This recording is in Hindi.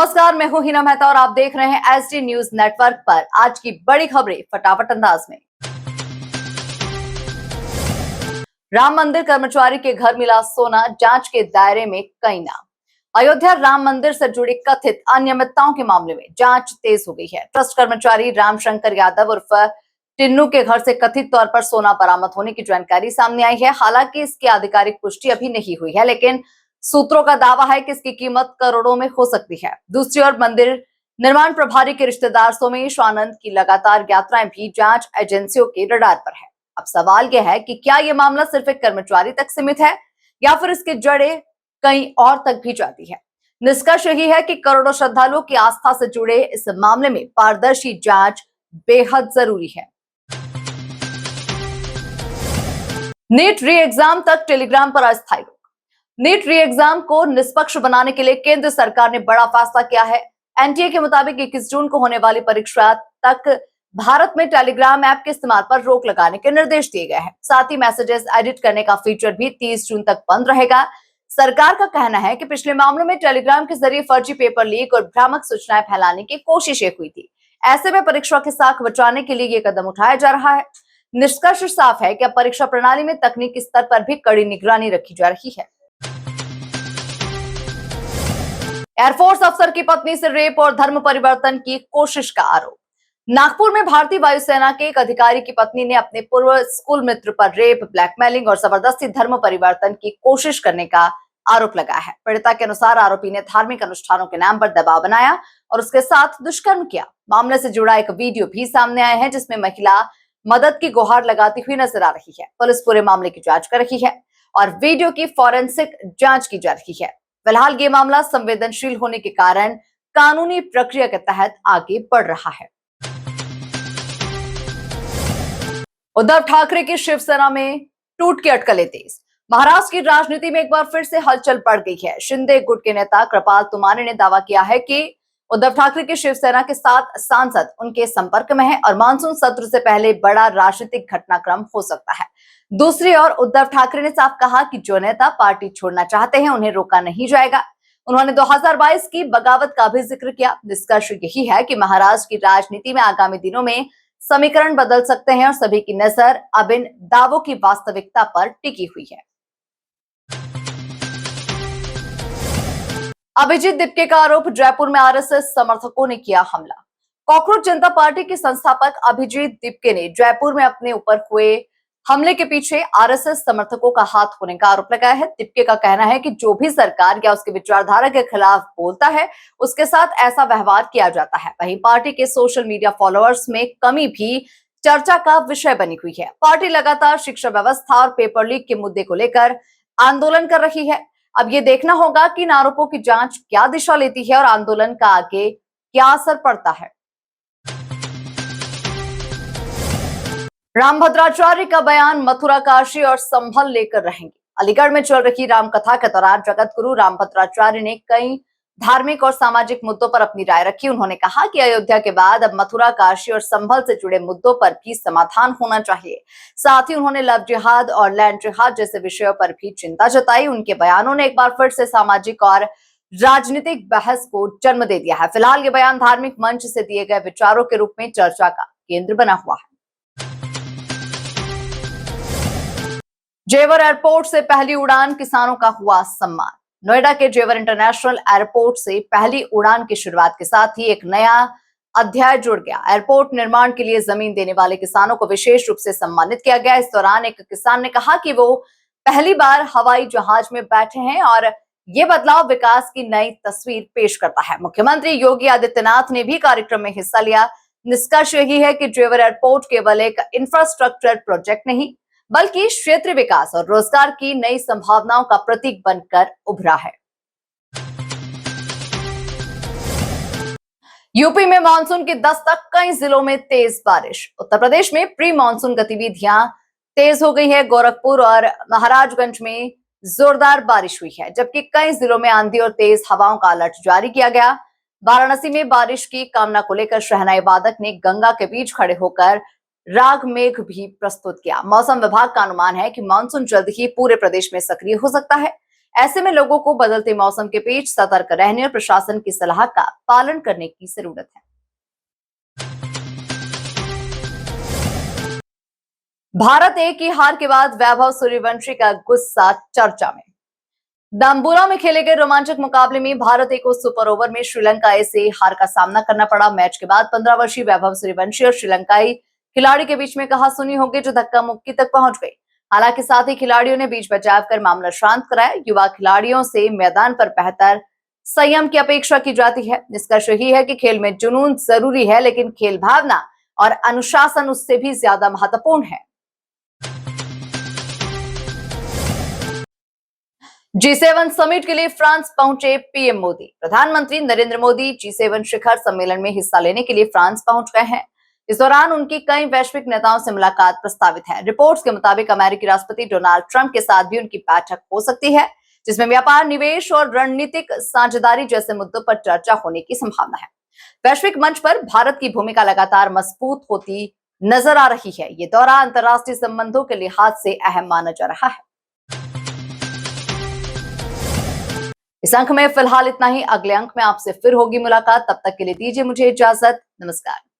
नमस्कार, मैं हूं हिना मेहता और आप देख रहे हैं एसडी न्यूज नेटवर्क पर आज की बड़ी खबरें फटाफट अंदाज में। राम मंदिर कर्मचारी के घर मिला सोना, जांच के दायरे में कई नाम। अयोध्या राम मंदिर से जुड़ी कथित अनियमितताओं के मामले में जांच तेज हो गई है। ट्रस्ट कर्मचारी रामशंकर यादव उर्फ टिन्नू के घर से कथित तौर पर सोना बरामद होने की जानकारी सामने आई है। हालांकि इसकी आधिकारिक पुष्टि अभी नहीं हुई है, लेकिन सूत्रों का दावा है कि इसकी कीमत करोड़ों में हो सकती है। दूसरी ओर मंदिर निर्माण प्रभारी के रिश्तेदार सोमेश आनंद की लगातार यात्राएं भी जांच एजेंसियों के रडार पर है। अब सवाल यह है कि क्या यह मामला सिर्फ एक कर्मचारी तक सीमित है या फिर इसकी जड़ें कहीं और तक भी जाती है। निष्कर्ष यही है कि करोड़ों श्रद्धालुओं की आस्था से जुड़े इस मामले में पारदर्शी जांच बेहद जरूरी है। नीट री एग्जाम तक टेलीग्राम पर अस्थायी रोक। नीट री एग्जाम को निष्पक्ष बनाने के लिए केंद्र सरकार ने बड़ा फैसला किया है। एनटीए के मुताबिक 21 जून को होने वाली परीक्षा तक भारत में टेलीग्राम ऐप के इस्तेमाल पर रोक लगाने के निर्देश दिए गए हैं। साथ ही मैसेजेस एडिट करने का फीचर भी 30 जून तक बंद रहेगा। सरकार का कहना है कि पिछले मामलों में टेलीग्राम के जरिए फर्जी पेपर लीक और भ्रामक सूचनाएं फैलाने की कोशिशें हुई थी। ऐसे में परीक्षा की साख बचाने के लिए ये कदम उठाया जा रहा है। निष्कर्ष साफ है कि अब परीक्षा प्रणाली में तकनीकी स्तर पर भी कड़ी निगरानी रखी जा रही है। एयरफोर्स अफसर की पत्नी से रेप और धर्म परिवर्तन की कोशिश का आरोप। नागपुर में भारतीय वायुसेना के एक अधिकारी की पत्नी ने अपने पूर्व स्कूल मित्र पर रेप, ब्लैकमेलिंग और जबरदस्ती धर्म परिवर्तन की कोशिश करने का आरोप लगाया है। पीड़िता के अनुसार आरोपी ने धार्मिक अनुष्ठानों के नाम पर दबाव बनाया और उसके साथ दुष्कर्म किया। मामले से जुड़ा एक वीडियो भी सामने आया है जिसमें महिला मदद की गुहार लगाती हुई नजर आ रही है। पुलिस पूरे मामले की जांच कर रही है और वीडियो की फॉरेंसिक जांच की जा रही है। फिलहाल ये मामला संवेदनशील होने के कारण कानूनी प्रक्रिया के तहत आगे बढ़ रहा है। उद्धव ठाकरे की शिवसेना में टूट की अटकलें तेज। महाराष्ट्र की राजनीति में एक बार फिर से हलचल बढ़ गई है। शिंदे गुट के नेता कृपाल तुमाने ने दावा किया है कि उद्धव ठाकरे की शिवसेना के 7 सांसद उनके संपर्क में हैं और मानसून सत्र से पहले बड़ा राजनीतिक घटनाक्रम हो सकता है। दूसरी ओर उद्धव ठाकरे ने साफ कहा कि जो नेता पार्टी छोड़ना चाहते हैं उन्हें रोका नहीं जाएगा। उन्होंने 2022 की बगावत का भी जिक्र किया। निष्कर्ष यही है कि महाराष्ट्र की राजनीति में आगामी दिनों में समीकरण बदल सकते हैं और सभी की नजर अब इन दावों की वास्तविकता पर टिकी हुई है। अभिजीत दिपके का आरोप, जयपुर में आरएसएस समर्थकों ने किया हमला। कॉकरोच जनता पार्टी के संस्थापक अभिजीत दिपके ने जयपुर में अपने ऊपर हुए हमले के पीछे आरएसएस समर्थकों का हाथ होने का आरोप लगाया है। दिपके का कहना है कि जो भी सरकार या उसके विचारधारा के खिलाफ बोलता है उसके साथ ऐसा व्यवहार किया जाता है। वहीं पार्टी के सोशल मीडिया फॉलोअर्स में कमी भी चर्चा का विषय बनी हुई है। पार्टी लगातार शिक्षा व्यवस्था और पेपर लीक के मुद्दे को लेकर आंदोलन कर रही है। अब ये देखना होगा कि इन आरोपों की जांच क्या दिशा लेती है और आंदोलन का आगे क्या असर पड़ता है। रामभद्राचार्य का बयान, मथुरा, काशी और संभल लेकर रहेंगे। अलीगढ़ में चल रही रामकथा के दौरान जगत गुरु रामभद्राचार्य ने कई धार्मिक और सामाजिक मुद्दों पर अपनी राय रखी। उन्होंने कहा कि अयोध्या के बाद अब मथुरा, काशी और संभल से जुड़े मुद्दों पर भी समाधान होना चाहिए। साथ ही उन्होंने लव जिहाद और लैंड जिहाद जैसे विषयों पर भी चिंता जताई। उनके बयानों ने एक बार फिर से सामाजिक और राजनीतिक बहस को जन्म दे दिया है। फिलहाल ये बयान धार्मिक मंच से दिए गए विचारों के रूप में चर्चा का केंद्र बना हुआ है। जेवर एयरपोर्ट से पहली उड़ान, किसानों का हुआ सम्मान। नोएडा के जेवर इंटरनेशनल एयरपोर्ट से पहली उड़ान की शुरुआत के साथ ही एक नया अध्याय जुड़ गया। एयरपोर्ट निर्माण के लिए जमीन देने वाले किसानों को विशेष रूप से सम्मानित किया गया। इस दौरान एक किसान ने कहा कि वो पहली बार हवाई जहाज में बैठे हैं और ये बदलाव विकास की नई तस्वीर पेश करता है। मुख्यमंत्री योगी आदित्यनाथ ने भी कार्यक्रम में हिस्सा लिया। निष्कर्ष यही है कि जेवर एयरपोर्ट केवल एक इंफ्रास्ट्रक्चर प्रोजेक्ट नहीं बल्कि क्षेत्रीय विकास और रोजगार की नई संभावनाओं का प्रतीक बनकर उभरा है। यूपी में मानसून की दस्तक, कई जिलों में तेज बारिश। उत्तर प्रदेश में प्री मानसून गतिविधियां तेज हो गई है। गोरखपुर और महाराजगंज में जोरदार बारिश हुई है, जबकि कई जिलों में आंधी और तेज हवाओं का अलर्ट जारी किया गया। वाराणसी में बारिश की कामना को लेकर शहनाई वादक ने गंगा के बीच खड़े होकर राग मेघ भी प्रस्तुत किया। मौसम विभाग का अनुमान है कि मानसून जल्द ही पूरे प्रदेश में सक्रिय हो सकता है। ऐसे में लोगों को बदलते मौसम के बीच सतर्क रहने और प्रशासन की सलाह का पालन करने की जरूरत है। भारत ए की हार के बाद वैभव सूर्यवंशी का गुस्सा चर्चा में। दाम्बुला में खेले गए रोमांचक मुकाबले में भारत ए को सुपर ओवर में श्रीलंका ए से हार का सामना करना पड़ा। मैच के बाद 15 वर्षीय वैभव सूर्यवंशी और श्रीलंकाई खिलाड़ी के बीच में कहासुनी हो गई, जो धक्का मुक्की तक पहुंच गई। हालांकि साथ ही खिलाड़ियों ने बीच बचाव कर मामला शांत कराया। युवा खिलाड़ियों से मैदान पर बेहतर संयम की अपेक्षा की जाती है। निष्कर्ष यही है कि खेल में जुनून जरूरी है, लेकिन खेल भावना और अनुशासन उससे भी ज्यादा महत्वपूर्ण है। G7 समिट के लिए फ्रांस पहुंचे पीएम मोदी। प्रधानमंत्री नरेंद्र मोदी G7 शिखर सम्मेलन में हिस्सा लेने के लिए फ्रांस पहुंच गए हैं। इस दौरान उनकी कई वैश्विक नेताओं से मुलाकात प्रस्तावित है। रिपोर्ट्स के मुताबिक अमेरिकी राष्ट्रपति डोनाल्ड ट्रंप के साथ भी उनकी बैठक हो सकती है, जिसमें व्यापार, निवेश और रणनीतिक साझेदारी जैसे मुद्दों पर चर्चा होने की संभावना है। वैश्विक मंच पर भारत की भूमिका लगातार मजबूत होती नजर आ रही है। ये दौरा अंतर्राष्ट्रीय संबंधों के लिहाज से अहम माना जा रहा है। इस अंक में फिलहाल इतना ही। अगले अंक में आपसे फिर होगी मुलाकात। तब तक के लिए दीजिए मुझे इजाजत। नमस्कार।